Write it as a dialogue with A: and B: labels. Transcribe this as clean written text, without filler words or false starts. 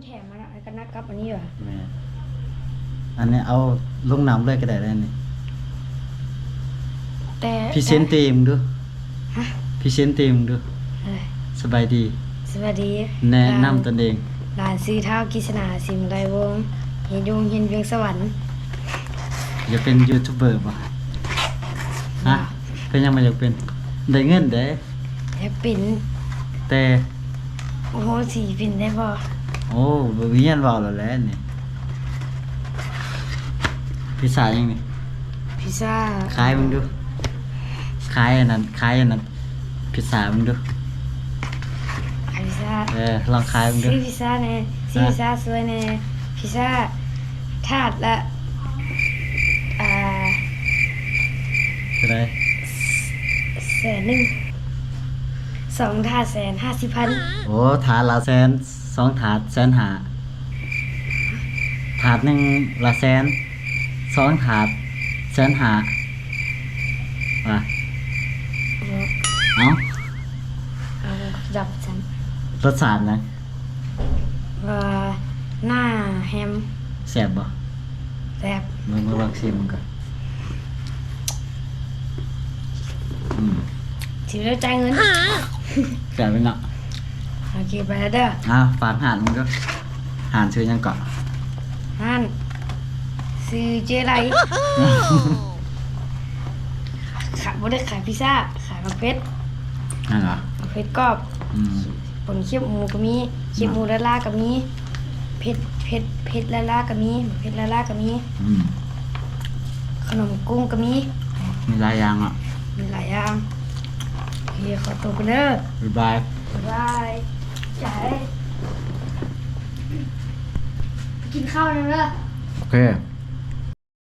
A: แถมมาแล้วก็นักกับอันนี้ว่ะ
B: แม่อันนี้เอาลงน้ำเลยก็ได้แล้วนี่
A: แต่
B: พรีเซนต์ตีมดู
A: ฮะ
B: พรีเซนต์ตีมดู
A: เอ้ย
B: สบายดี
A: สวัสดี
B: แนะนำตนเอง
A: หลานซื้อเท้ากิษณาสิมไรวงศ์เห็นดวงเห็นเวียงสวรรค์
B: อย่าเป็นยูทูบเบอร์ป่ะฮะเป็นยังไงอยากเป็นได้เงินได้
A: แล้วเป็น
B: แต่
A: โอ้โหสีเป็นได้บ่
B: โอ้บ่มีเงินเว้าแล้วแหละนี่พิซซ่ายังนี่
A: พิซซ่า
B: ขายมึงดูขายอันนั้นพิซซ่ามึงดู
A: พิซซ่า
B: ลองขายมึงดู
A: ซื้อพิซซ่าแน่ซื้อพิซซ่าสวยแน่พิซซ่าถาดละอ่า
B: เท่าไหร่
A: 100,000 2 ถาด150,000
B: โอ้ถาดละแสน2ถาด150,000ถาดหนึงละแสน2ถาด150,000ว่ะเอ้า
A: เอาจับฉัน
B: รสชาตินะ
A: หน้าแฮม
B: แซ่บบ่
A: แบบ
B: มึงมาลองชิมมันก่อน
A: ถือแล้วจ่ายเงิน
B: แซ่บไปเนาะ
A: โอเคไปแล้วเด้อ
B: ฝากหานมึงก็หานชื่อยังเกาะ
A: ฮั่นซื้อเจไรขายบ่ได้ขายพิซซ่าขายมะเพ็ด
B: นั่นเหรอ
A: มะเพ็ดกรอบ
B: อืม
A: ผลเคี่ยวหมูก็มีเคี่ยวหมูละลาก็มีเผ็ดละลาก็มีมะเพ็ดละลาก็มี
B: อืม
A: ขนมกุ้งก็มี
B: มีหลายอย่างอ่ะ
A: มีหลายอย่างโอเคขอตัวกันเด้อ
B: บ๊ายบาย
A: บ๊ายบายจ่ายกินข้าวนะเด้อ
B: โอเค